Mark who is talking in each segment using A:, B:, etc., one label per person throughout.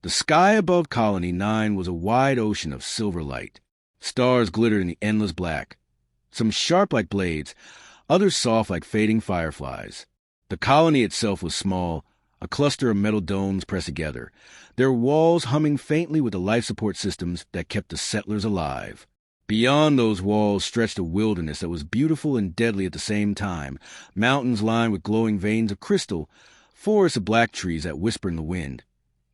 A: The sky above Colony 9 was a wide ocean of silver light. Stars glittered in the endless black, some sharp like blades, others soft like fading fireflies. The colony itself was small, a cluster of metal domes pressed together, their walls humming faintly with the life support systems that kept the settlers alive. Beyond those walls stretched a wilderness that was beautiful and deadly at the same time, mountains lined with glowing veins of crystal, forests of black trees that whispered in the wind,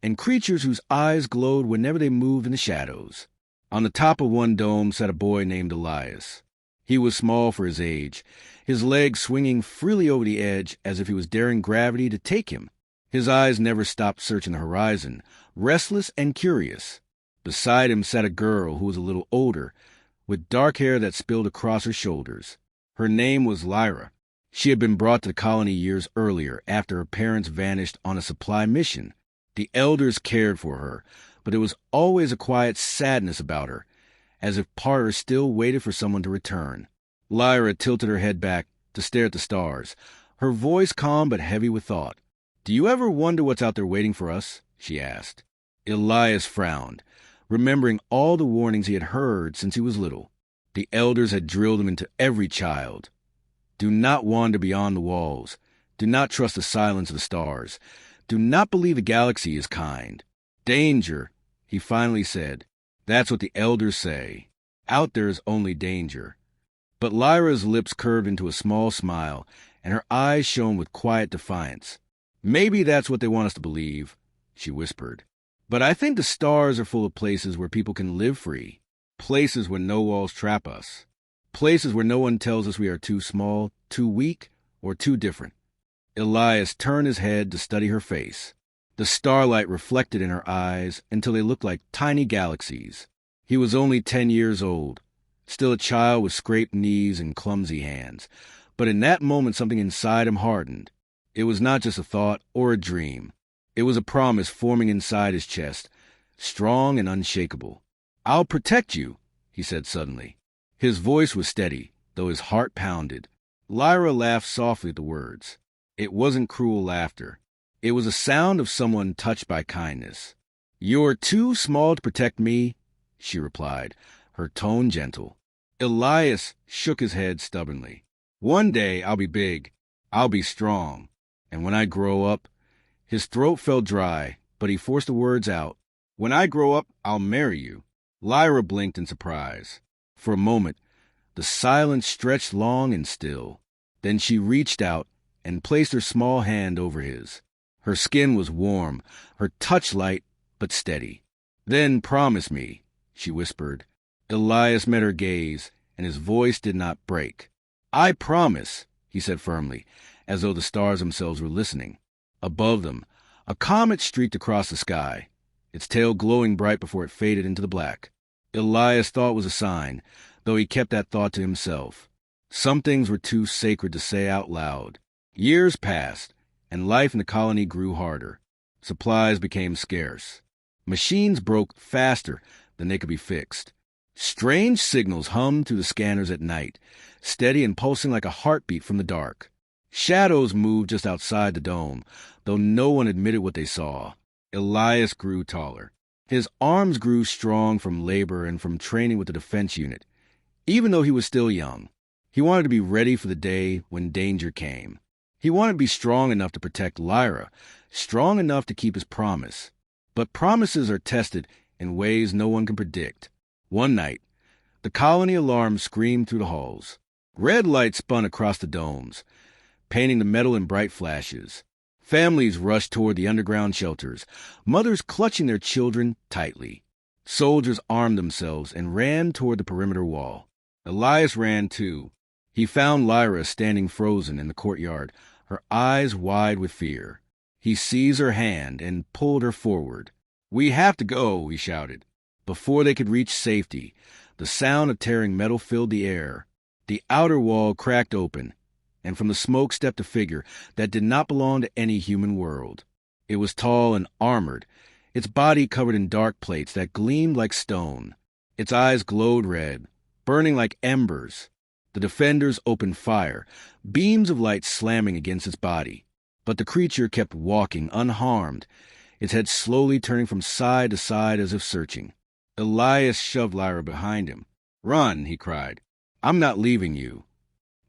A: and creatures whose eyes glowed whenever they moved in the shadows. On the top of one dome sat a boy named Elias. He was small for his age, his legs swinging freely over the edge as if he was daring gravity to take him. His eyes never stopped searching the horizon, restless and curious. Beside him sat a girl who was a little older, with dark hair that spilled across her shoulders. Her name was Lyra. She had been brought to the colony years earlier after her parents vanished on a supply mission. The elders cared for her, but there was always a quiet sadness about her, as if part of her still waited for someone to return. Lyra tilted her head back to stare at the stars, her voice calm but heavy with thought. "Do you ever wonder what's out there waiting for us?" she asked. Elias frowned, remembering all the warnings he had heard since he was little. The elders had drilled them into every child. Do not wander beyond the walls. Do not trust the silence of the stars. Do not believe the galaxy is kind. Danger, he finally said. That's what the elders say. Out there is only danger. But Lyra's lips curved into a small smile, and her eyes shone with quiet defiance. "Maybe that's what they want us to believe," she whispered. "But I think the stars are full of places where people can live free. Places where no walls trap us. Places where no one tells us we are too small, too weak, or too different." Elias turned his head to study her face. The starlight reflected in her eyes until they looked like tiny galaxies. He was only 10 years old, still a child with scraped knees and clumsy hands. But in that moment something inside him hardened. It was not just a thought or a dream. It was a promise forming inside his chest, strong and unshakable. "I'll protect you," he said suddenly. His voice was steady, though his heart pounded. Lyra laughed softly at the words. It wasn't cruel laughter. It was a sound of someone touched by kindness. "You're too small to protect me," she replied, her tone gentle. Elias shook his head stubbornly. "One day I'll be big. I'll be strong. And when I grow up..." His throat felt dry, but he forced the words out. "When I grow up, I'll marry you." Lyra blinked in surprise. For a moment, the silence stretched long and still. Then she reached out and placed her small hand over his. Her skin was warm, her touch light but steady. "Then promise me," she whispered. Elias met her gaze, and his voice did not break. "I promise," he said firmly, as though the stars themselves were listening. Above them, a comet streaked across the sky, its tail glowing bright before it faded into the black. Elias thought it was a sign, though he kept that thought to himself. Some things were too sacred to say out loud. Years passed, and life in the colony grew harder. Supplies became scarce. Machines broke faster than they could be fixed. Strange signals hummed through the scanners at night, steady and pulsing like a heartbeat from the dark. Shadows moved just outside the dome, though no one admitted what they saw. Elias grew taller. His arms grew strong from labor and from training with the defense unit. Even though he was still young, he wanted to be ready for the day when danger came. He wanted to be strong enough to protect Lyra, strong enough to keep his promise. But promises are tested in ways no one can predict. One night, the colony alarm screamed through the halls. Red light spun across the domes, painting the metal in bright flashes. Families rushed toward the underground shelters, mothers clutching their children tightly. Soldiers armed themselves and ran toward the perimeter wall. Elias ran too. He found Lyra standing frozen in the courtyard, her eyes wide with fear. He seized her hand and pulled her forward. "We have to go," he shouted. Before they could reach safety, the sound of tearing metal filled the air. The outer wall cracked open, and from the smoke stepped a figure that did not belong to any human world. It was tall and armored, its body covered in dark plates that gleamed like stone. Its eyes glowed red, burning like embers. The defenders opened fire, beams of light slamming against its body. But the creature kept walking unharmed, its head slowly turning from side to side as if searching. Elias shoved Lyra behind him. "Run," he cried. "I'm not leaving you."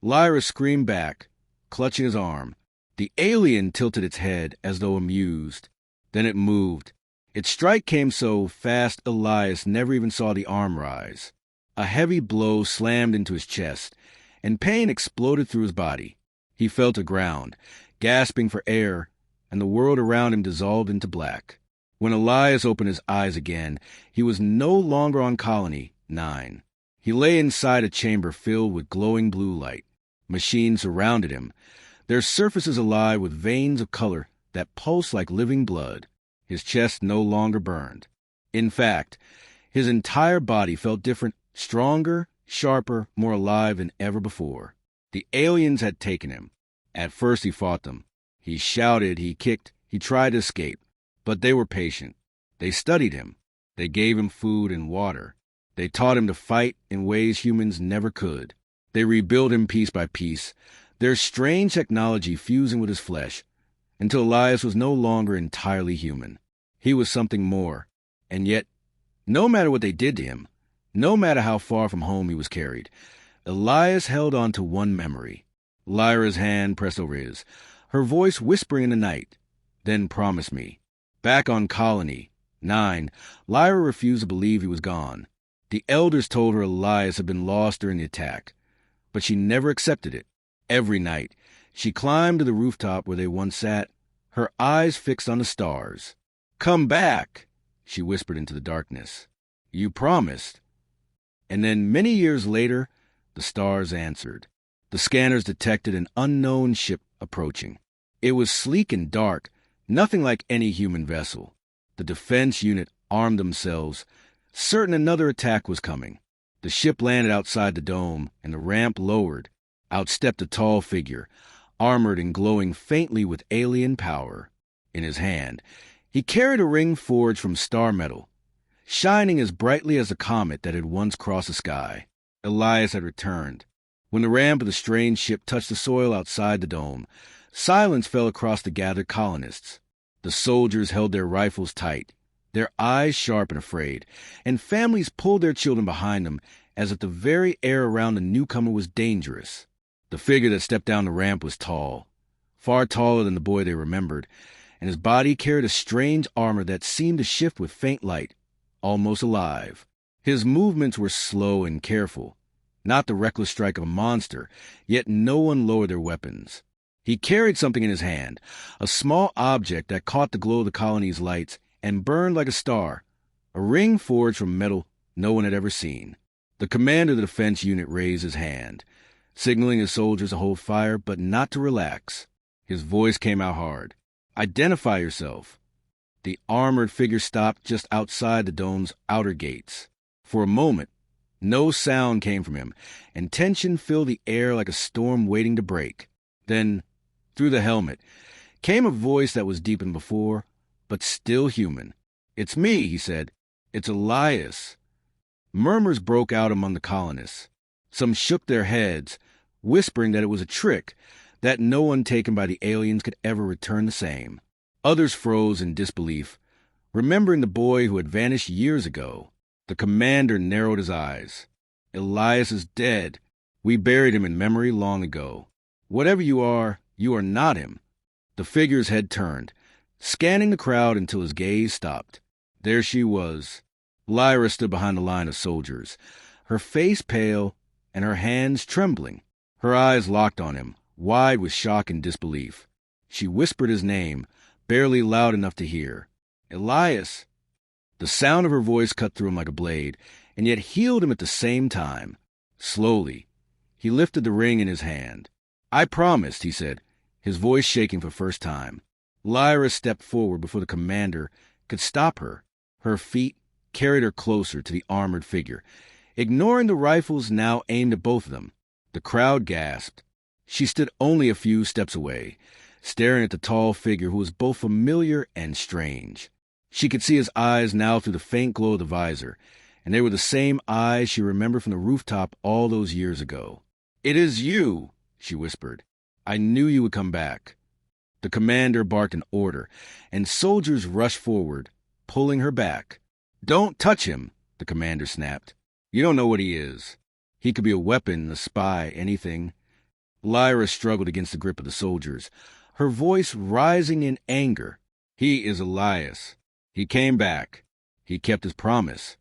A: Lyra screamed back, clutching his arm. The alien tilted its head as though amused. Then it moved. Its strike came so fast Elias never even saw the arm rise. A heavy blow slammed into his chest, and pain exploded through his body. He fell to ground, gasping for air, and the world around him dissolved into black. When Elias opened his eyes again, he was no longer on Colony 9. He lay inside a chamber filled with glowing blue light. Machines surrounded him, their surfaces alive with veins of color that pulsed like living blood. His chest no longer burned. In fact, his entire body felt different, stronger, sharper, more alive than ever before. The aliens had taken him. At first he fought them. He shouted, he kicked, he tried to escape. But they were patient. They studied him. They gave him food and water. They taught him to fight in ways humans never could. They rebuilt him piece by piece, their strange technology fusing with his flesh, until Elias was no longer entirely human. He was something more. And yet, no matter what they did to him, no matter how far from home he was carried, Elias held on to one memory. Lyra's hand pressed over his, her voice whispering in the night. "Then promise me." Back on Colony 9, Lyra refused to believe he was gone. The elders told her Elias had been lost during the attack, but she never accepted it. Every night, she climbed to the rooftop where they once sat, her eyes fixed on the stars. "Come back," she whispered into the darkness. "You promised." And then, many years later, the stars answered. The scanners detected an unknown ship approaching. It was sleek and dark, nothing like any human vessel. The defense unit armed themselves, certain another attack was coming. The ship landed outside the dome, and the ramp lowered. Out stepped a tall figure, armored and glowing faintly with alien power. In his hand, he carried a ring forged from star metal, shining as brightly as a comet that had once crossed the sky. Elias had returned. When the ramp of the strange ship touched the soil outside the dome, silence fell across the gathered colonists. The soldiers held their rifles tight, their eyes sharp and afraid, and families pulled their children behind them as if the very air around the newcomer was dangerous. The figure that stepped down the ramp was tall, far taller than the boy they remembered, and his body carried a strange armor that seemed to shift with faint light, almost alive. His movements were slow and careful, not the reckless strike of a monster, yet no one lowered their weapons. He carried something in his hand, a small object that caught the glow of the colony's lights and burned like a star, a ring forged from metal no one had ever seen. The commander of the defense unit raised his hand, signaling his soldiers to hold fire but not to relax. His voice came out hard. "Identify yourself." The armored figure stopped just outside the dome's outer gates. For a moment, no sound came from him, and tension filled the air like a storm waiting to break. Then, through the helmet, came a voice that was deepened before, but still human. "It's me," he said. "It's Elias." Murmurs broke out among the colonists. Some shook their heads, whispering that it was a trick, that no one taken by the aliens could ever return the same. Others froze in disbelief, remembering the boy who had vanished years ago. The commander narrowed his eyes. "Elias is dead. We buried him in memory long ago. Whatever you are not him." The figure's head turned, scanning the crowd until his gaze stopped. There she was. Lyra stood behind the line of soldiers, her face pale and her hands trembling. Her eyes locked on him, wide with shock and disbelief. She whispered his name, barely loud enough to hear. "Elias." The sound of her voice cut through him like a blade, and yet healed him at the same time. Slowly, he lifted the ring in his hand. "I promised," he said, his voice shaking for the first time. Lyra stepped forward before the commander could stop her. Her feet carried her closer to the armored figure, ignoring the rifles now aimed at both of them. The crowd gasped. She stood only a few steps away, staring at the tall figure who was both familiar and strange. She could see his eyes now through the faint glow of the visor, and they were the same eyes she remembered from the rooftop all those years ago. "It is you," she whispered. "I knew you would come back." The commander barked an order, and soldiers rushed forward, pulling her back. "Don't touch him," the commander snapped. "You don't know what he is. He could be a weapon, a spy, anything." Lyra struggled against the grip of the soldiers, her voice rising in anger. "He is Elias. He came back. He kept his promise."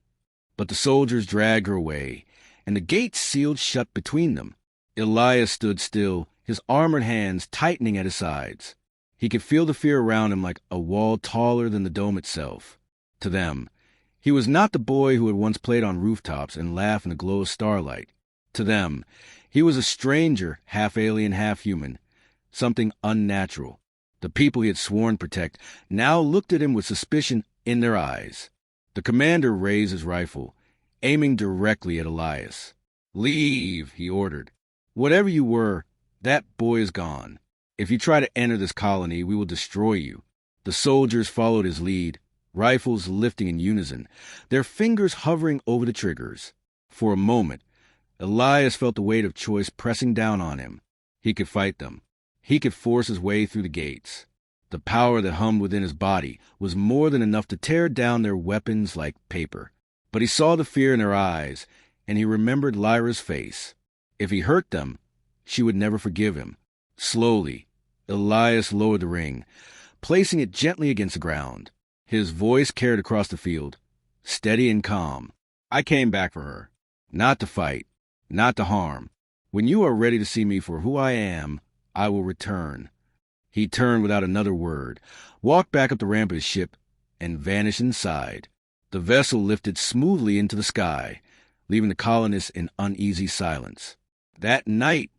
A: But the soldiers dragged her away, and the gates sealed shut between them. Elias stood still, his armored hands tightening at his sides. He could feel the fear around him like a wall taller than the dome itself. To them, he was not the boy who had once played on rooftops and laughed in the glow of starlight. To them, he was a stranger, half alien, half human, something unnatural. The people he had sworn to protect now looked at him with suspicion in their eyes. The commander raised his rifle, aiming directly at Elias. "Leave," he ordered. "Whatever you were, that boy is gone. If you try to enter this colony, we will destroy you." The soldiers followed his lead, rifles lifting in unison, their fingers hovering over the triggers. For a moment, Elias felt the weight of choice pressing down on him. He could fight them. He could force his way through the gates. The power that hummed within his body was more than enough to tear down their weapons like paper. But he saw the fear in their eyes, and he remembered Lyra's face. If he hurt them, she would never forgive him. Slowly, Elias lowered the ring, placing it gently against the ground. His voice carried across the field, steady and calm. "I came back for her. Not to fight, not to harm. When you are ready to see me for who I am, I will return." He turned without another word, walked back up the ramp of his ship, and vanished inside. The vessel lifted smoothly into the sky, leaving the colonists in uneasy silence. That night,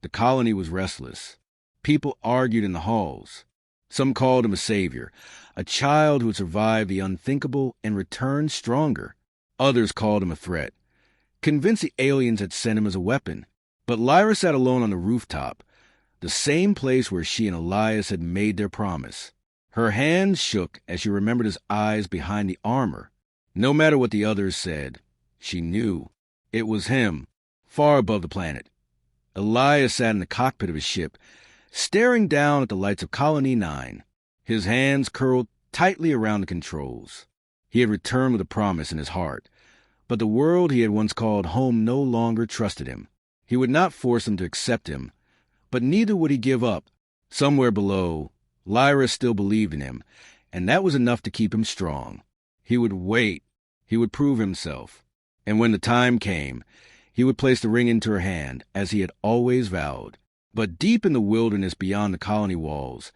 A: the colony was restless. People argued in the halls. Some called him a savior, a child who had survived the unthinkable and returned stronger. Others called him a threat, convinced the aliens had sent him as a weapon. But Lyra sat alone on the rooftop, the same place where she and Elias had made their promise. Her hands shook as she remembered his eyes behind the armor. No matter what the others said, she knew it was him, far above the planet. Elias sat in the cockpit of his ship, staring down at the lights of Colony 9, his hands curled tightly around the controls. He had returned with a promise in his heart, but the world he had once called home no longer trusted him. He would not force them to accept him, but neither would he give up. Somewhere below, Lyra still believed in him, and that was enough to keep him strong. He would wait. He would prove himself. And when the time came, he would place the ring into her hand, as he had always vowed. But deep in the wilderness beyond the colony walls,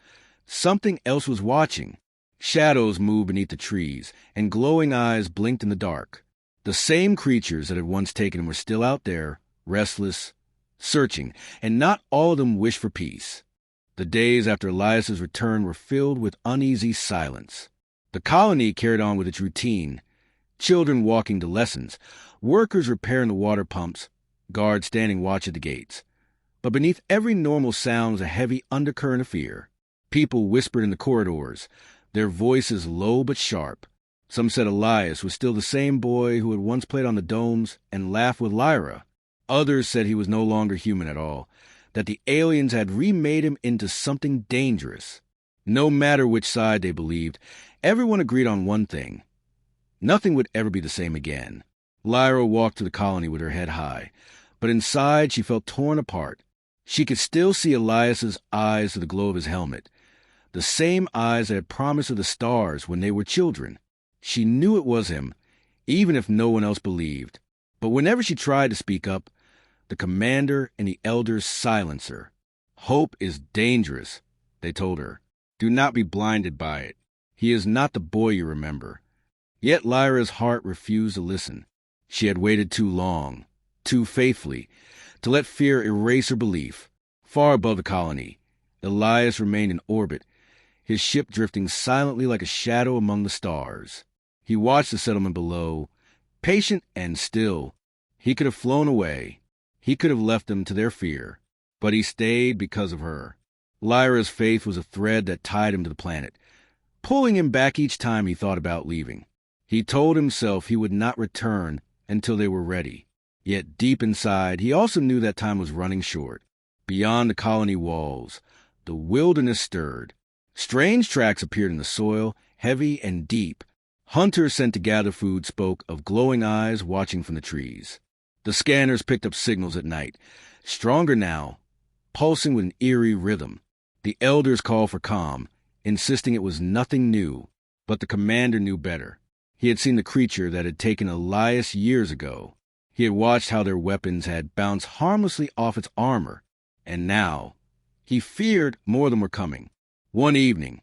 A: something else was watching. Shadows moved beneath the trees, and glowing eyes blinked in the dark. The same creatures that had once taken him were still out there, restless, searching, and not all of them wished for peace. The days after Elias's return were filled with uneasy silence. The colony carried on with its routine, children walking to lessons, workers repairing the water pumps, guards standing watch at the gates. But beneath every normal sound was a heavy undercurrent of fear. People whispered in the corridors, their voices low but sharp. Some said Elias was still the same boy who had once played on the domes and laughed with Lyra. Others said he was no longer human at all, that the aliens had remade him into something dangerous. No matter which side they believed, everyone agreed on one thing. Nothing would ever be the same again. Lyra walked to the colony with her head high, but inside she felt torn apart. She could still see Elias's eyes through the glow of his helmet, the same eyes that had promised her the stars when they were children. She knew it was him, even if no one else believed. But whenever she tried to speak up, the commander and the elders silenced her. "Hope is dangerous," they told her. "Do not be blinded by it. He is not the boy you remember." Yet Lyra's heart refused to listen. She had waited too long, too faithfully, to let fear erase her belief. Far above the colony, Elias remained in orbit, his ship drifting silently like a shadow among the stars. He watched the settlement below, patient and still. He could have flown away. He could have left them to their fear. But he stayed because of her. Lyra's faith was a thread that tied him to the planet, pulling him back each time he thought about leaving. He told himself he would not return until they were ready. Yet deep inside, he also knew that time was running short. Beyond the colony walls, The wilderness stirred. Strange tracks appeared in the soil, heavy and deep. Hunters sent to gather food spoke of glowing eyes watching from the trees. The scanners picked up signals at night, stronger now, pulsing with an eerie rhythm. The elders called for calm, insisting it was nothing new, but the commander knew better. He had seen the creature that had taken Elias years ago. He had watched how their weapons had bounced harmlessly off its armor, and now he feared more than were coming. One evening,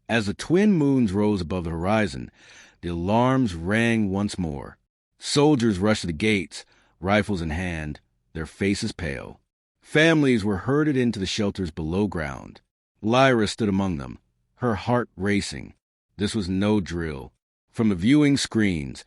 A: as the twin moons rose above the horizon, the alarms rang once more. Soldiers rushed to the gates, rifles in hand, their faces pale. Families were herded into the shelters below ground. Lyra stood among them, her heart racing. This was no drill. From the viewing screens,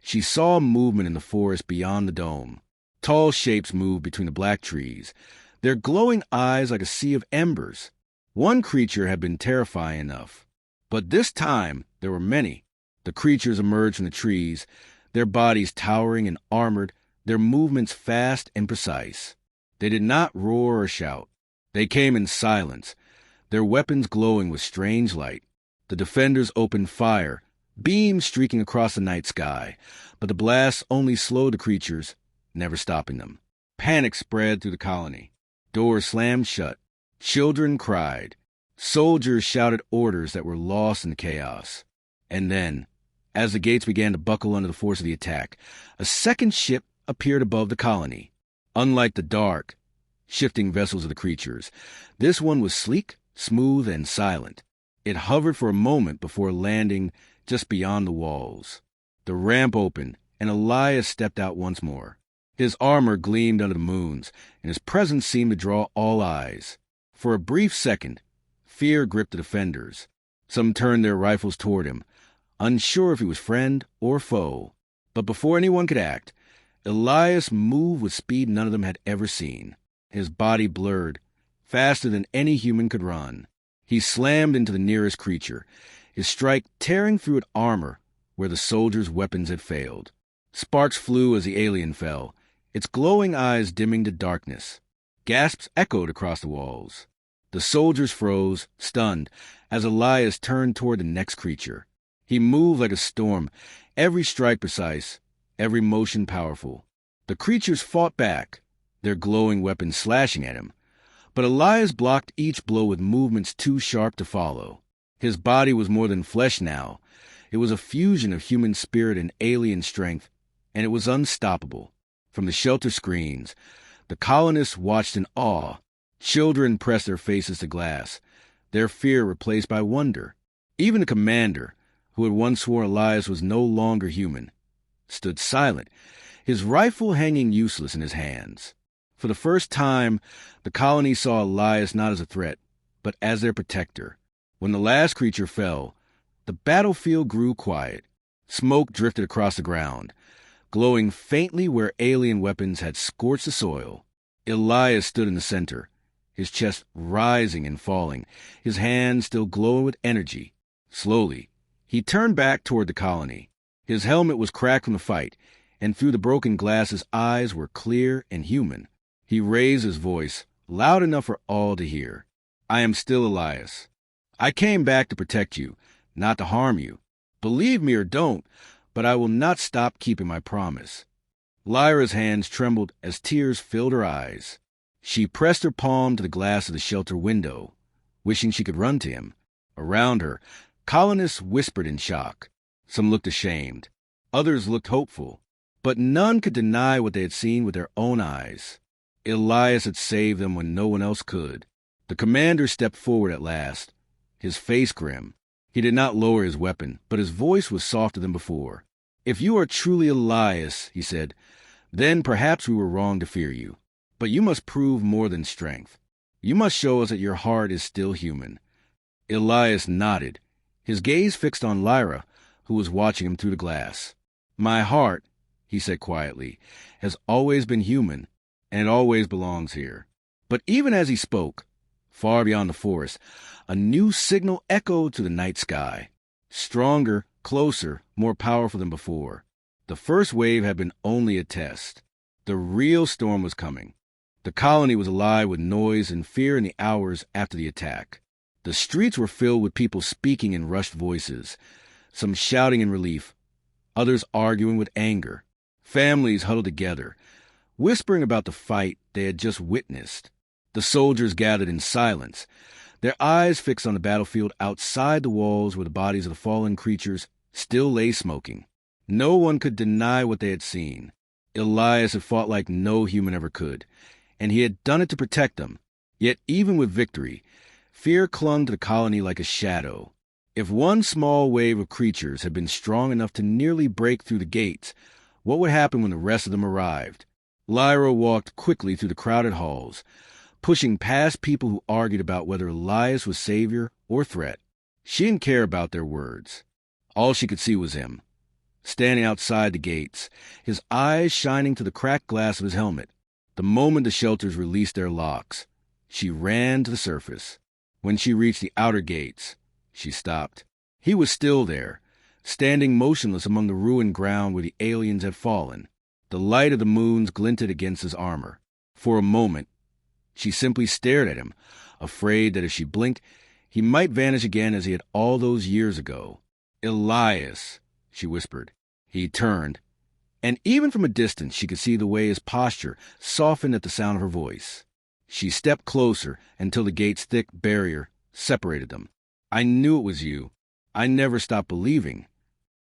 A: she saw movement in the forest beyond the dome. Tall shapes moved between the black trees, their glowing eyes like a sea of embers. One creature had been terrifying enough, but this time there were many. The creatures emerged from the trees, their bodies towering and armored, their movements fast and precise. They did not roar or shout. They came in silence, their weapons glowing with strange light. The defenders opened fire, beams streaking across the night sky, but the blasts only slowed the creatures, never stopping them. Panic spread through the colony. Doors slammed shut. Children cried. Soldiers shouted orders that were lost in the chaos. And then, as the gates began to buckle under the force of the attack, a second ship appeared above the colony. Unlike the dark, shifting vessels of the creatures, this one was sleek, smooth, and silent. It hovered for a moment before landing just beyond the walls. The ramp opened, and Elias stepped out once more. His armor gleamed under the moons, and his presence seemed to draw all eyes. For a brief second, fear gripped the defenders. Some turned their rifles toward him, unsure if he was friend or foe. But before anyone could act, Elias moved with speed none of them had ever seen. His body blurred, faster than any human could run. He slammed into the nearest creature, his strike tearing through its armor where the soldiers' weapons had failed. Sparks flew as the alien fell, its glowing eyes dimming to darkness. Gasps echoed across the walls. The soldiers froze, stunned, as Elias turned toward the next creature. He moved like a storm, every strike precise, every motion powerful. The creatures fought back, their glowing weapons slashing at him. But Elias blocked each blow with movements too sharp to follow. His body was more than flesh now. It was a fusion of human spirit and alien strength, and it was unstoppable. From the shelter screens, the colonists watched in awe. Children pressed their faces to glass, their fear replaced by wonder. Even the commander, who had once sworn Elias was no longer human, stood silent, his rifle hanging useless in his hands. For the first time, the colony saw Elias not as a threat, but as their protector. When the last creature fell, the battlefield grew quiet. Smoke drifted across the ground, glowing faintly where alien weapons had scorched the soil. Elias stood in the center, his chest rising and falling, his hands still glowing with energy. Slowly, he turned back toward the colony. His helmet was cracked from the fight, and through the broken glass his eyes were clear and human. He raised his voice, loud enough for all to hear. "I am still Elias. I came back to protect you, not to harm you. Believe me or don't, but I will not stop keeping my promise." Lyra's hands trembled as tears filled her eyes. She pressed her palm to the glass of the shelter window, wishing she could run to him. Around her, colonists whispered in shock. Some looked ashamed. Others looked hopeful. But none could deny what they had seen with their own eyes. Elias had saved them when no one else could. The commander stepped forward at last, his face grim. He did not lower his weapon, but his voice was softer than before. "If you are truly Elias," he said, "then perhaps we were wrong to fear you. But you must prove more than strength. You must show us that your heart is still human." Elias nodded, his gaze fixed on Lyra, who was watching him through the glass. "My heart," he said quietly, "has always been human, and it always belongs here." But even as he spoke, far beyond the forest, a new signal echoed to the night sky. Stronger, closer, more powerful than before. The first wave had been only a test. The real storm was coming. The colony was alive with noise and fear in the hours after the attack. The streets were filled with people speaking in rushed voices, some shouting in relief, others arguing with anger. Families huddled together, whispering about the fight they had just witnessed. The soldiers gathered in silence, their eyes fixed on the battlefield outside the walls where the bodies of the fallen creatures still lay smoking. No one could deny what they had seen. Elias had fought like no human ever could, and he had done it to protect them. Yet even with victory, fear clung to the colony like a shadow. If one small wave of creatures had been strong enough to nearly break through the gates, what would happen when the rest of them arrived? Lyra walked quickly through the crowded halls, pushing past people who argued about whether Elias was savior or threat. She didn't care about their words. All she could see was him, standing outside the gates, his eyes shining through the cracked glass of his helmet. The moment the shelters released their locks, she ran to the surface. When she reached the outer gates, she stopped. He was still there, standing motionless among the ruined ground where the aliens had fallen. The light of the moons glinted against his armor. For a moment, she simply stared at him, afraid that if she blinked, he might vanish again as he had all those years ago. "Elias," she whispered. He turned, and even from a distance she could see the way his posture softened at the sound of her voice. She stepped closer until the gate's thick barrier separated them. "I knew it was you. I never stopped believing."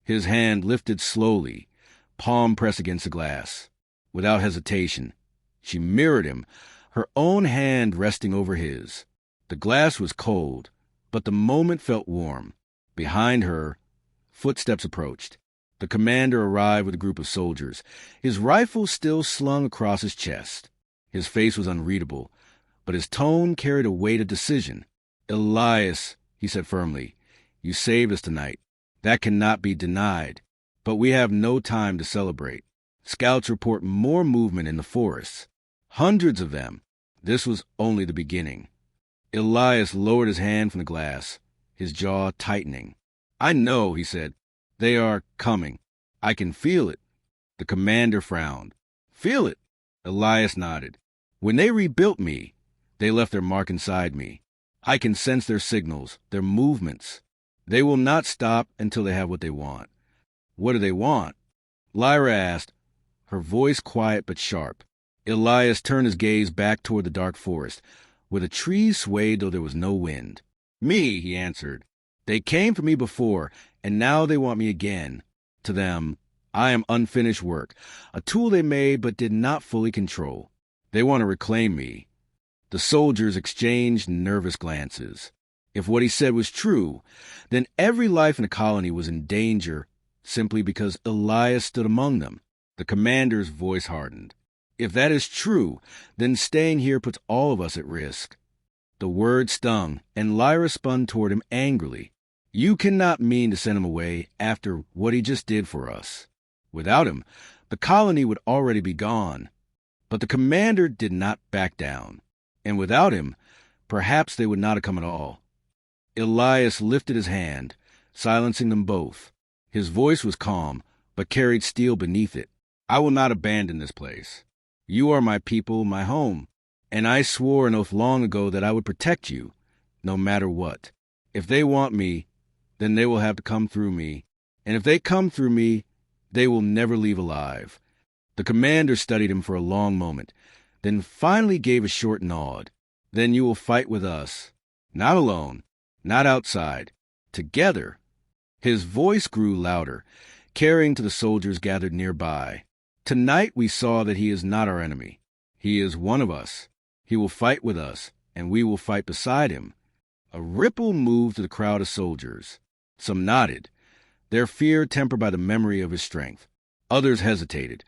A: His hand lifted slowly, palm pressed against the glass. Without hesitation, she mirrored him, her own hand resting over his. The glass was cold, but the moment felt warm. Behind her, footsteps approached. The commander arrived with a group of soldiers, his rifle still slung across his chest. His face was unreadable, but his tone carried a weight of decision. "Elias," he said firmly, "you saved us tonight. That cannot be denied. But we have no time to celebrate. Scouts report more movement in the forests. Hundreds of them. This was only the beginning." Elias lowered his hand from the glass, his jaw tightening. "I know," he said. "They are coming. I can feel it." The commander frowned. "Feel it?" Elias nodded. "When they rebuilt me, they left their mark inside me. I can sense their signals, their movements. They will not stop until they have what they want." "What do they want?" Lyra asked, her voice quiet but sharp. Elias turned his gaze back toward the dark forest, where the trees swayed though there was no wind. "Me," he answered. "They came for me before, and now they want me again. To them, I am unfinished work, a tool they made but did not fully control. They want to reclaim me." The soldiers exchanged nervous glances. If what he said was true, then every life in the colony was in danger simply because Elias stood among them. The commander's voice hardened. "If that is true, then staying here puts all of us at risk." The word stung, and Lyra spun toward him angrily. "You cannot mean to send him away after what he just did for us. Without him, the colony would already be gone." But the commander did not back down. And without him, perhaps they would not have come at all. Elias lifted his hand, silencing them both. His voice was calm, but carried steel beneath it. "I will not abandon this place. You are my people, my home, and I swore an oath long ago that I would protect you, no matter what. If they want me, then they will have to come through me, and if they come through me, they will never leave alive." The commander studied him for a long moment, then finally gave a short nod. "Then you will fight with us. Not alone, not outside. Together." His voice grew louder, carrying to the soldiers gathered nearby. "Tonight we saw that he is not our enemy. He is one of us. He will fight with us, and we will fight beside him." A ripple moved through the crowd of soldiers. Some nodded, their fear tempered by the memory of his strength. Others hesitated,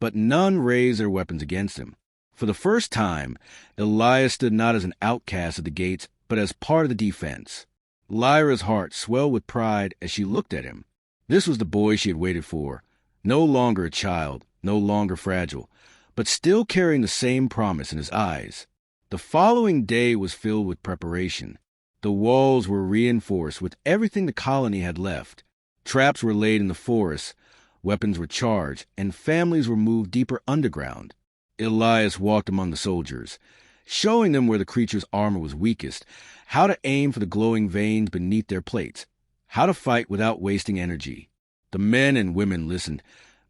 A: but none raised their weapons against him. For the first time, Elias stood not as an outcast at the gates, but as part of the defense. Lyra's heart swelled with pride as she looked at him. This was the boy she had waited for, no longer a child, no longer fragile, but still carrying the same promise in his eyes. The following day was filled with preparation. The walls were reinforced with everything the colony had left. Traps were laid in the forest, weapons were charged, and families were moved deeper underground. Elias walked among the soldiers, showing them where the creature's armor was weakest, how to aim for the glowing veins beneath their plates, how to fight without wasting energy. The men and women listened,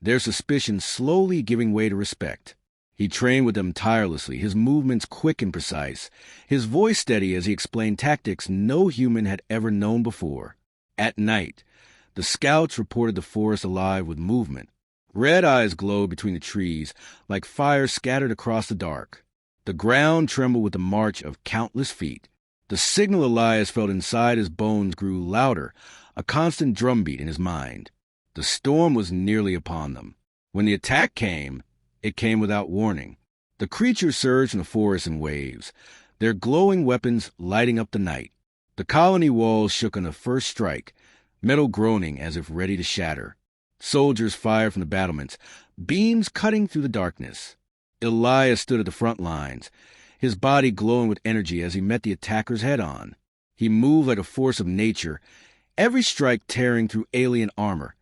A: their suspicion slowly giving way to respect. He trained with them tirelessly, his movements quick and precise, his voice steady as he explained tactics no human had ever known before. At night, the scouts reported the forest alive with movement. Red eyes glowed between the trees, like fire scattered across the dark. The ground trembled with the march of countless feet. The signal Elias felt inside his bones grew louder, a constant drumbeat in his mind. The storm was nearly upon them. When the attack came, it came without warning. The creatures surged from the forest in waves, their glowing weapons lighting up the night. The colony walls shook on the first strike, metal groaning as if ready to shatter. Soldiers fired from the battlements, beams cutting through the darkness. Elias stood at the front lines, his body glowing with energy as he met the attackers head-on. He moved like a force of nature, every strike tearing through alien armor,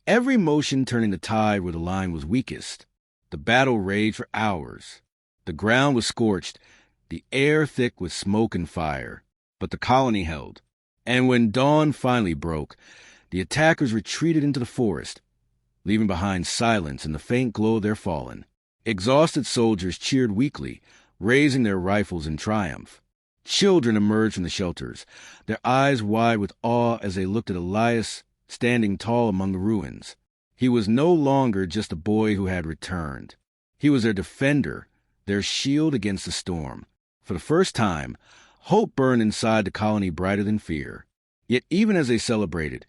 A: every motion turning the tide where the line was weakest. The battle raged for hours. The ground was scorched, the air thick with smoke and fire. But the colony held. And when dawn finally broke, the attackers retreated into the forest, leaving behind silence and the faint glow of their fallen. Exhausted soldiers cheered weakly, raising their rifles in triumph. Children emerged from the shelters, their eyes wide with awe as they looked at Elias standing tall among the ruins. He was no longer just a boy who had returned. He was their defender, their shield against the storm. For the first time, hope burned inside the colony brighter than fear. Yet even as they celebrated,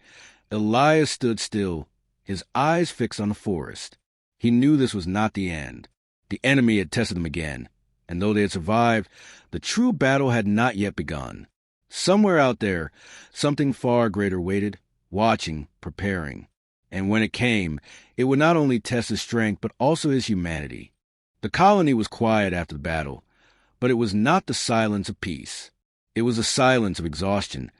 A: Elias stood still, his eyes fixed on the forest. He knew this was not the end. The enemy had tested them again, and though they had survived, the true battle had not yet begun. Somewhere out there, something far greater waited, watching, preparing. And when it came, it would not only test his strength, but also his humanity. The colony was quiet after the battle, but it was not the silence of peace. It was a silence of exhaustion,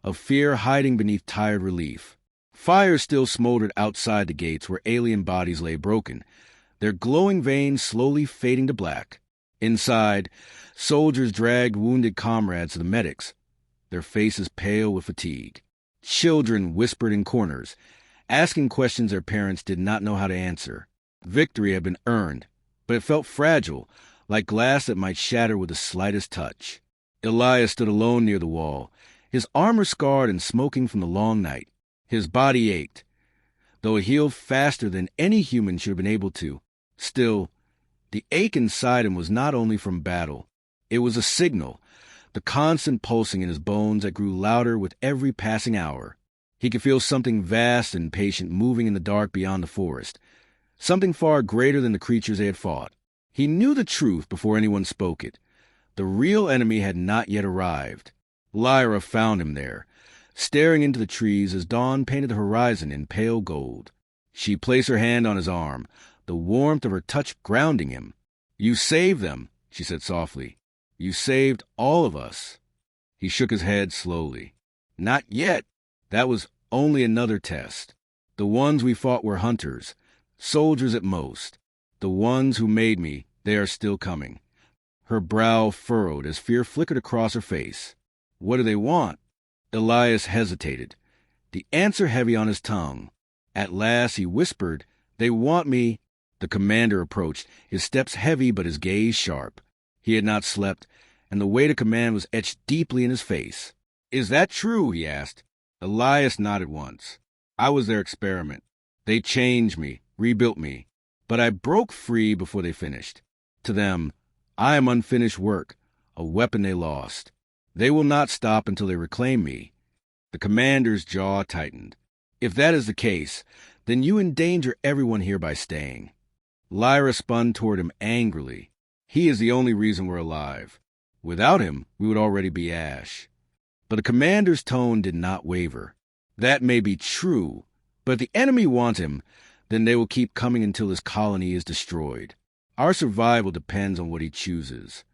A: of fear hiding beneath tired relief. Fire still smoldered outside the gates where alien bodies lay broken, their glowing veins slowly fading to black. Inside, soldiers dragged wounded comrades to the medics, their faces pale with fatigue. Children whispered in corners, asking questions their parents did not know how to answer. Victory had been earned, but it felt fragile, like glass that might shatter with the slightest touch. Elias stood alone near the wall, his armor scarred and smoking from the long night. His body ached, though it healed faster than any human should have been able to. Still, the ache inside him was not only from battle. It was a signal, the constant pulsing in his bones that grew louder with every passing hour. He could feel something vast and patient moving in the dark beyond the forest, something far greater than the creatures they had fought. He knew the truth before anyone spoke it. The real enemy had not yet arrived. Lyra found him there, staring into the trees as dawn painted the horizon in pale gold. She placed her hand on his arm, the warmth of her touch grounding him. "You saved them," she said softly. "You saved all of us." He shook his head slowly. "Not yet. That was only another test. The ones we fought were hunters, soldiers at most. The ones who made me, they are still coming." Her brow furrowed as fear flickered across her face. "What do they want?" Elias hesitated, the answer heavy on his tongue. At last he whispered, "They want me." The commander approached, his steps heavy but his gaze sharp. He had not slept, and the weight of command was etched deeply in his face. "Is that true?" he asked. Elias nodded once. "I was their experiment. They changed me, rebuilt me, but I broke free before they finished. To them, I am unfinished work, a weapon they lost. They will not stop until they reclaim me." The commander's jaw tightened. "If that is the case, then you endanger everyone here by staying." Lyra spun toward him angrily. "He is the only reason we're alive. Without him, we would already be ash." But the commander's tone did not waver. "That may be true, but if the enemy want him, then they will keep coming until his colony is destroyed. Our survival depends on what he chooses."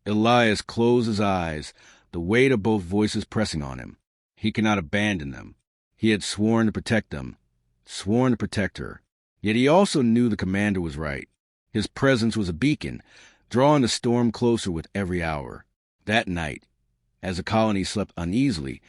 A: Elias closed his eyes, the weight of both voices pressing on him. He cannot abandon them. He had sworn to protect them, sworn to protect her. Yet he also knew the commander was right. His presence was a beacon, drawing the storm closer with every hour. That night, as the colony slept uneasily,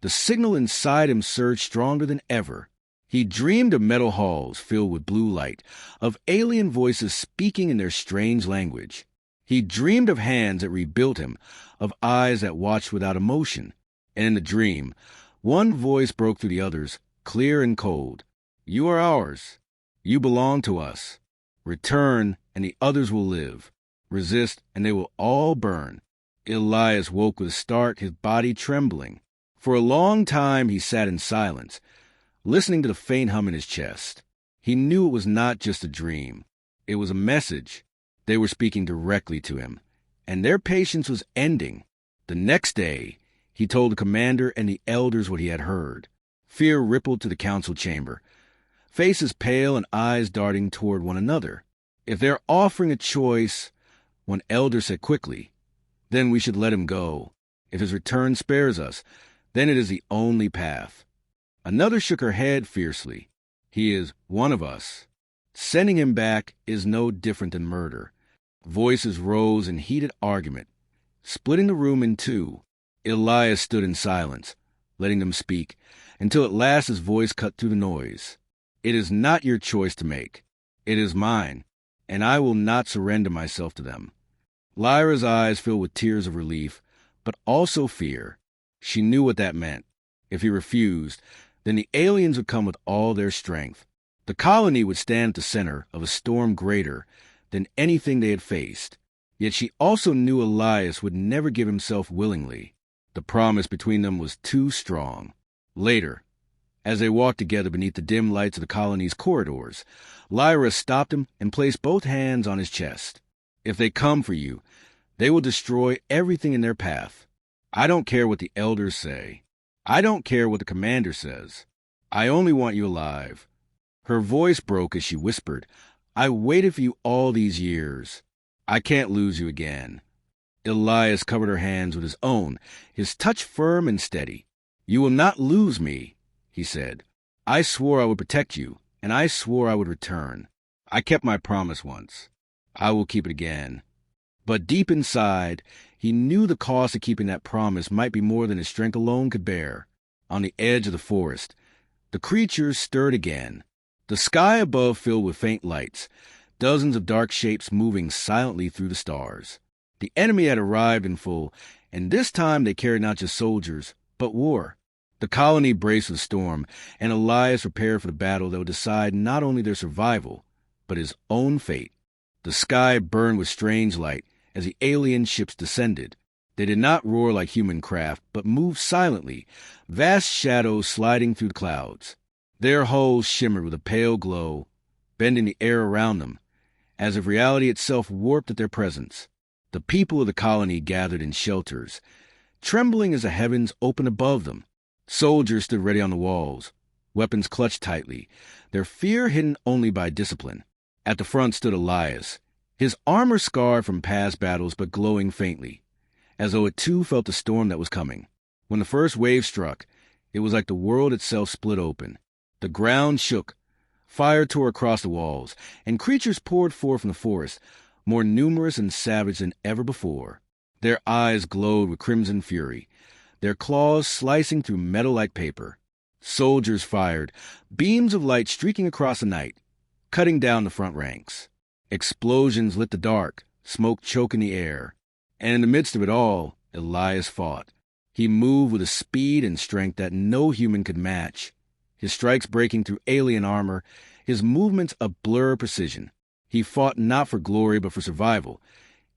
A: the signal inside him surged stronger than ever. He dreamed of metal halls filled with blue light, of alien voices speaking in their strange language. He dreamed of hands that rebuilt him, of eyes that watched without emotion. And in the dream, one voice broke through the others, clear and cold. "You are ours. You belong to us. Return, and the others will live. Resist, and they will all burn." Elias woke with a start, his body trembling. For a long time he sat in silence, listening to the faint hum in his chest. He knew it was not just a dream. It was a message. They were speaking directly to him, and their patience was ending. The next day, he told the commander and the elders what he had heard. Fear rippled to the council chamber, faces pale and eyes darting toward one another. "If they're offering a choice," one elder said quickly, "then we should let him go. If his return spares us, then it is the only path." Another shook her head fiercely. "He is one of us. Sending him back is no different than murder." Voices rose in heated argument, splitting the room in two. Elias stood in silence, letting them speak, until at last his voice cut through the noise. "It is not your choice to make. It is mine, and I will not surrender myself to them." Lyra's eyes filled with tears of relief, but also fear. She knew what that meant. If he refused, then the aliens would come with all their strength. The colony would stand at the center of a storm greater than anything they had faced. Yet she also knew Elias would never give himself willingly. The promise between them was too strong. Later, as they walked together beneath the dim lights of the colony's corridors, Lyra stopped him and placed both hands on his chest. "If they come for you, they will destroy everything in their path. I don't care what the elders say. I don't care what the commander says. I only want you alive." Her voice broke as she whispered, "I waited for you all these years. I can't lose you again." Elias covered her hands with his own, his touch firm and steady. "You will not lose me," he said. "I swore I would protect you, and I swore I would return. I kept my promise once. I will keep it again." But deep inside, he knew the cost of keeping that promise might be more than his strength alone could bear. On the edge of the forest, the creatures stirred again. The sky above filled with faint lights, dozens of dark shapes moving silently through the stars. The enemy had arrived in full, and this time they carried not just soldiers, but war. The colony braced for the storm, and Elias prepared for the battle that would decide not only their survival, but his own fate. The sky burned with strange light as the alien ships descended. They did not roar like human craft, but moved silently, vast shadows sliding through the clouds. Their hulls shimmered with a pale glow, bending the air around them, as if reality itself warped at their presence. The people of the colony gathered in shelters, trembling as the heavens opened above them. Soldiers stood ready on the walls, weapons clutched tightly, their fear hidden only by discipline. At the front stood Elias, his armor scarred from past battles but glowing faintly, as though it too felt the storm that was coming. When the first wave struck, it was like the world itself split open. The ground shook, fire tore across the walls, and creatures poured forth from the forest, more numerous and savage than ever before. Their eyes glowed with crimson fury, their claws slicing through metal like paper. Soldiers fired, beams of light streaking across the night, cutting down the front ranks. Explosions lit the dark, smoke choking the air. And in the midst of it all, Elias fought. He moved with a speed and strength that no human could match, his strikes breaking through alien armor, his movements a blur of precision. He fought not for glory but for survival,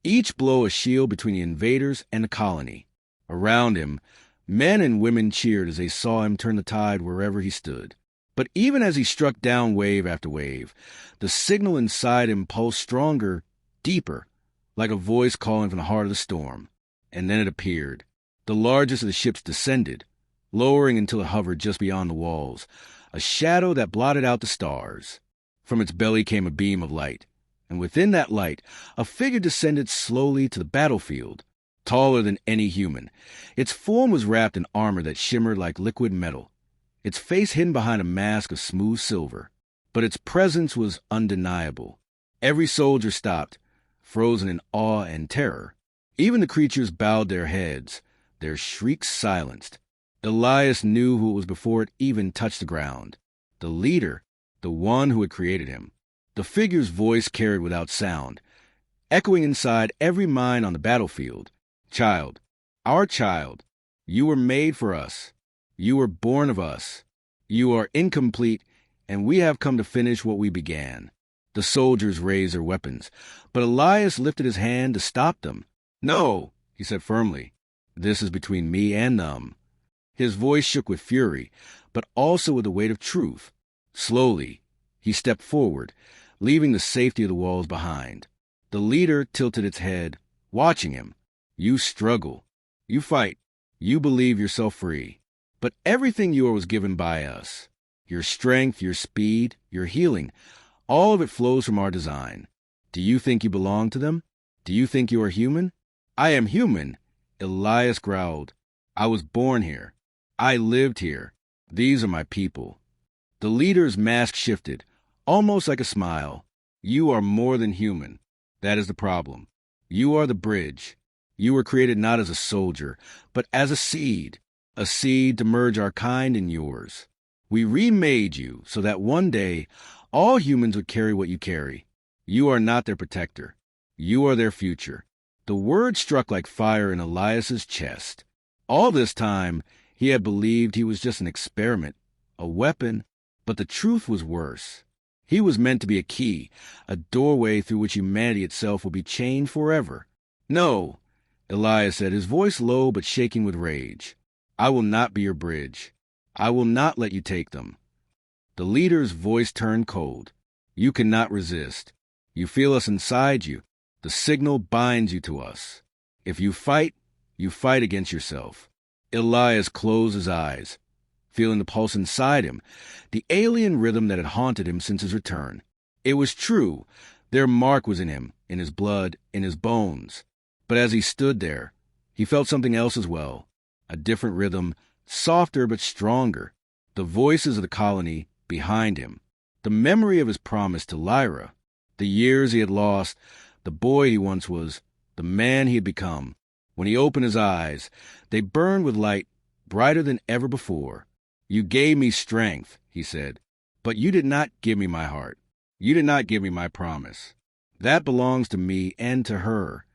A: each blow a shield between the invaders and the colony. Around him, men and women cheered as they saw him turn the tide wherever he stood. But even as he struck down wave after wave, the signal inside him pulsed stronger, deeper, like a voice calling from the heart of the storm. And then it appeared. The largest of the ships descended, lowering until it hovered just beyond the walls, a shadow that blotted out the stars. From its belly came a beam of light, and within that light, a figure descended slowly to the battlefield, taller than any human. Its form was wrapped in armor that shimmered like liquid metal, its face hidden behind a mask of smooth silver. But its presence was undeniable. Every soldier stopped, frozen in awe and terror. Even the creatures bowed their heads, their shrieks silenced. Elias knew who it was before it even touched the ground. The leader, the one who had created him. The figure's voice carried without sound, echoing inside every mind on the battlefield. Child, our child, you were made for us. You were born of us. You are incomplete, and we have come to finish what we began. The soldiers raised their weapons, but Elias lifted his hand to stop them. No, he said firmly. This is between me and them. His voice shook with fury, but also with the weight of truth. Slowly, he stepped forward, leaving the safety of the walls behind. The leader tilted its head, watching him. You struggle. You fight. You believe yourself free. But everything you are was given by us. Your strength, your speed, your healing, all of it flows from our design. Do you think you belong to them? Do you think you are human? I am human, Elias growled. I was born here. I lived here. These are my people. The leader's mask shifted, almost like a smile. You are more than human. That is the problem. You are the bridge. You were created not as a soldier, but as a seed to merge our kind and yours. We remade you so that one day all humans would carry what you carry. You are not their protector. You are their future. The word struck like fire in Elias's chest. All this time, he had believed he was just an experiment, a weapon, but the truth was worse. He was meant to be a key, a doorway through which humanity itself would be chained forever. No, Elias said, his voice low but shaking with rage. I will not be your bridge. I will not let you take them. The leader's voice turned cold. You cannot resist. You feel us inside you. The signal binds you to us. If you fight against yourself. Elias closed his eyes, feeling the pulse inside him, the alien rhythm that had haunted him since his return. It was true. Their mark was in him, in his blood, in his bones. But as he stood there, he felt something else as well. A different rhythm, softer but stronger. The voices of the colony behind him. The memory of his promise to Lyra. The years he had lost, the boy he once was, the man he had become. When he opened his eyes, they burned with light brighter than ever before. You gave me strength, he said, but you did not give me my heart. You did not give me my promise. That belongs to me and to her.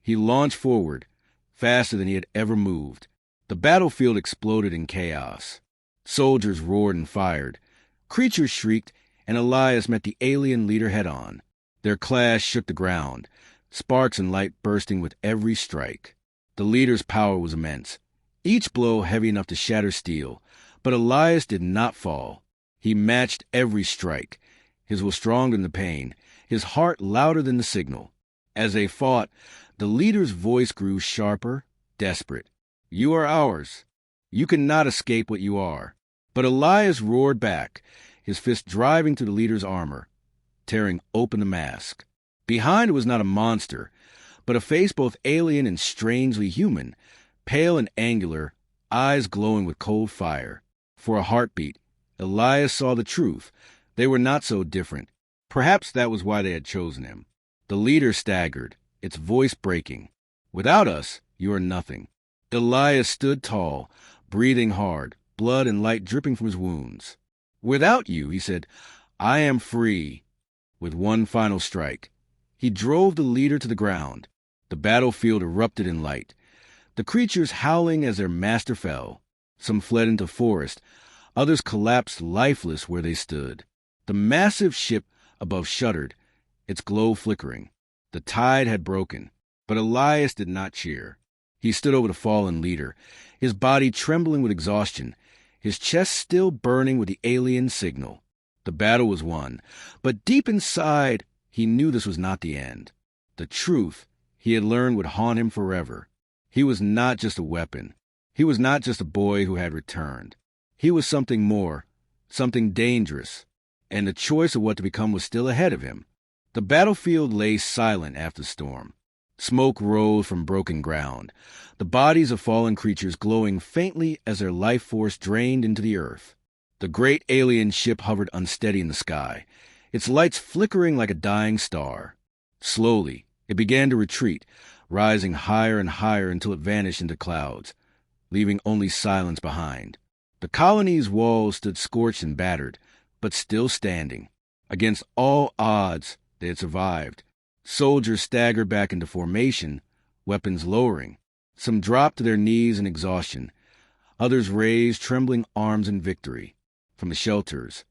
A: He launched forward, faster than he had ever moved. The battlefield exploded in chaos. Soldiers roared and fired. Creatures shrieked, and Elias met the alien leader head-on. Their clash shook the ground, sparks and light bursting with every strike. The leader's power was immense, each blow heavy enough to shatter steel, but Elias did not fall. He matched every strike. His was stronger than the pain, his heart louder than the signal. As they fought, the leader's voice grew sharper, desperate. You are ours. You cannot escape what you are. But Elias roared back, his fist driving through the leader's armor, tearing open the mask. Behind it was not a monster, but a face both alien and strangely human, pale and angular, eyes glowing with cold fire. For a heartbeat, Elias saw the truth. They were not so different. Perhaps that was why they had chosen him. The leader staggered, its voice breaking. Without us, you are nothing. Elias stood tall, breathing hard, blood and light dripping from his wounds. Without you, he said, I am free. With one final strike, he drove the leader to the ground. The battlefield erupted in light, the creatures howling as their master fell. Some fled into forest, others collapsed lifeless where they stood. The massive ship above shuddered, its glow flickering. The tide had broken, but Elias did not cheer. He stood over the fallen leader, his body trembling with exhaustion, his chest still burning with the alien signal. The battle was won, but deep inside, he knew this was not the end. The truth he had learned would haunt him forever. He was not just a weapon. He was not just a boy who had returned. He was something more, something dangerous, and the choice of what to become was still ahead of him. The battlefield lay silent after the storm. Smoke rose from broken ground, the bodies of fallen creatures glowing faintly as their life force drained into the earth. The great alien ship hovered unsteady in the sky, its lights flickering like a dying star. Slowly, it began to retreat, rising higher and higher until it vanished into clouds, leaving only silence behind. The colony's walls stood scorched and battered, but still standing. Against all odds, they had survived. Soldiers staggered back into formation, weapons lowering. Some dropped to their knees in exhaustion. Others raised trembling arms in victory. From the shelters,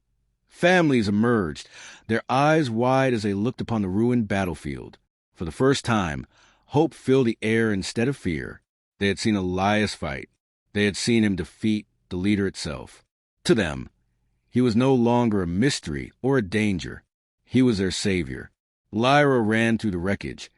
A: families emerged, their eyes wide as they looked upon the ruined battlefield. For the first time, hope filled the air instead of fear. They had seen Elias fight. They had seen him defeat the leader itself. To them, he was no longer a mystery or a danger. He was their savior. Lyra ran through the wreckage,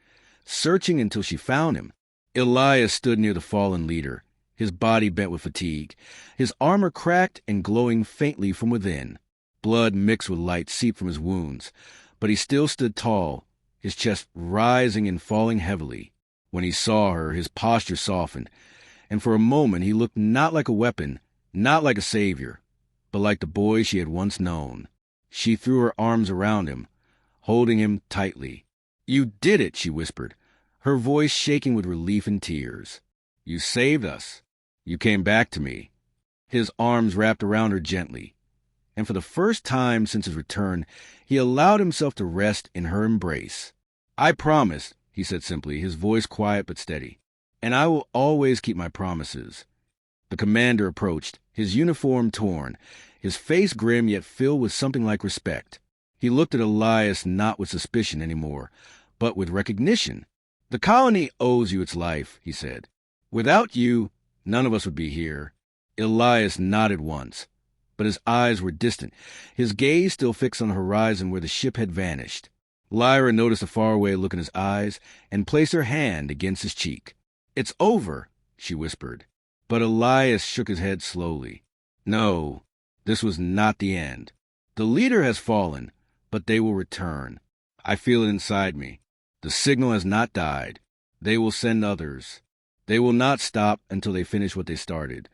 A: searching until she found him. Elias stood near the fallen leader, his body bent with fatigue, his armor cracked and glowing faintly from within. Blood mixed with light seeped from his wounds, but he still stood tall, his chest rising and falling heavily. When he saw her, his posture softened, and for a moment he looked not like a weapon, not like a savior, but like the boy she had once known. She threw her arms around him, holding him tightly. "You did it," she whispered, her voice shaking with relief and tears. "You saved us. You came back to me." His arms wrapped around her gently, and for the first time since his return, he allowed himself to rest in her embrace. "I promise," he said simply, his voice quiet but steady, "and I will always keep my promises." The commander approached, his uniform torn, his face grim yet filled with something like respect. He looked at Elias not with suspicion anymore, but with recognition. "The colony owes you its life," he said. "Without you, none of us would be here." Elias nodded once, but his eyes were distant, his gaze still fixed on the horizon where the ship had vanished. Lyra noticed a faraway look in his eyes and placed her hand against his cheek. "It's over," she whispered. But Elias shook his head slowly. "No, this was not the end. The leader has fallen, but they will return. I feel it inside me. The signal has not died. They will send others. They will not stop until they finish what they started."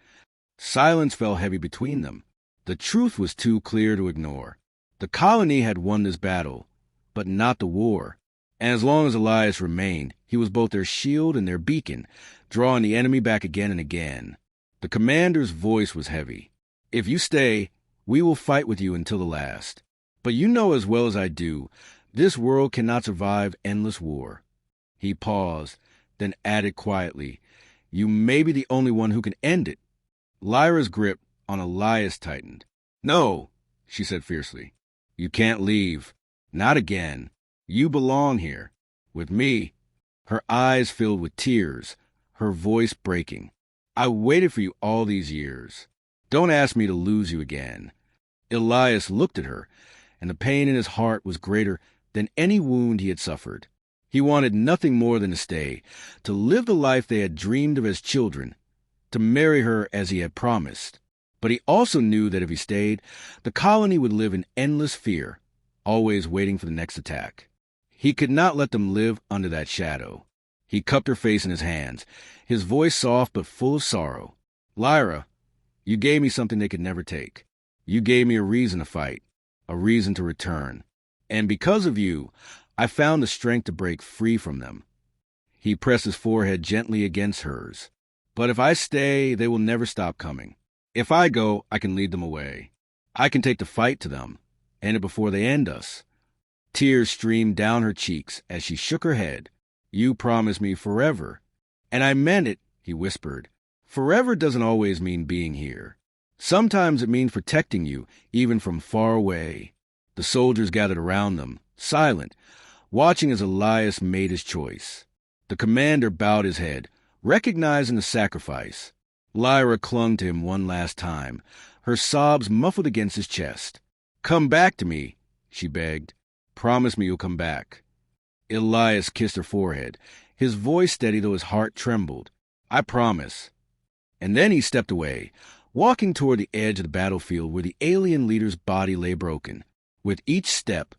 A: Silence fell heavy between them. The truth was too clear to ignore. The colony had won this battle, but not the war. And as long as Elias remained, he was both their shield and their beacon, drawing the enemy back again and again. The commander's voice was heavy. "If you stay, we will fight with you until the last. But you know as well as I do, this world cannot survive endless war." He paused, then added quietly, "You may be the only one who can end it." Lyra's grip on Elias tightened. "No," she said fiercely. "You can't leave. Not again. You belong here. With me." Her eyes filled with tears, her voice breaking. "I waited for you all these years. Don't ask me to lose you again." Elias looked at her, and the pain in his heart was greater than any wound he had suffered. He wanted nothing more than to stay, to live the life they had dreamed of as children, to marry her as he had promised. But he also knew that if he stayed, the colony would live in endless fear, always waiting for the next attack. He could not let them live under that shadow. He cupped her face in his hands, his voice soft but full of sorrow. "Lyra, you gave me something they could never take. You gave me a reason to fight, a reason to return. And because of you, I found the strength to break free from them." He pressed his forehead gently against hers. "But if I stay, they will never stop coming. If I go, I can lead them away. I can take the fight to them, end it before they end us." Tears streamed down her cheeks as she shook her head. "You promised me forever." "And I meant it," he whispered. "Forever doesn't always mean being here. Sometimes it means protecting you, even from far away." The soldiers gathered around them, silent, watching as Elias made his choice. The commander bowed his head, recognizing the sacrifice. Lyra clung to him one last time, her sobs muffled against his chest. "Come back to me," she begged. "Promise me you'll come back." Elias kissed her forehead, his voice steady though his heart trembled. "I promise." And then he stepped away, walking toward the edge of the battlefield where the alien leader's body lay broken. With each step,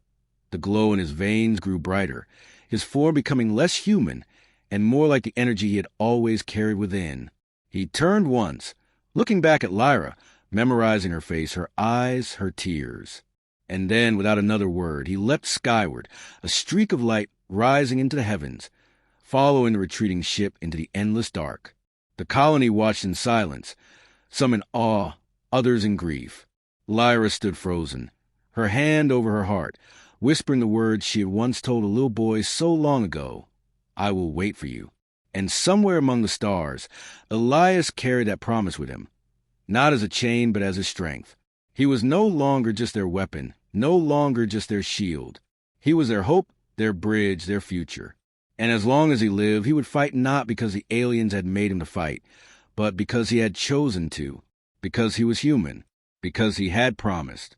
A: the glow in his veins grew brighter, his form becoming less human and more like the energy he had always carried within. He turned once, looking back at Lyra, memorizing her face, her eyes, her tears. And then, without another word, he leapt skyward, a streak of light rising into the heavens, following the retreating ship into the endless dark. The colony watched in silence, some in awe, others in grief. Lyra stood frozen, her hand over her heart, whispering the words she had once told a little boy so long ago, "I will wait for you." And somewhere among the stars, Elias carried that promise with him, not as a chain but as a strength. He was no longer just their weapon, no longer just their shield. He was their hope, their bridge, their future. And as long as he lived, he would fight not because the aliens had made him to fight, but because he had chosen to, because he was human, because he had promised.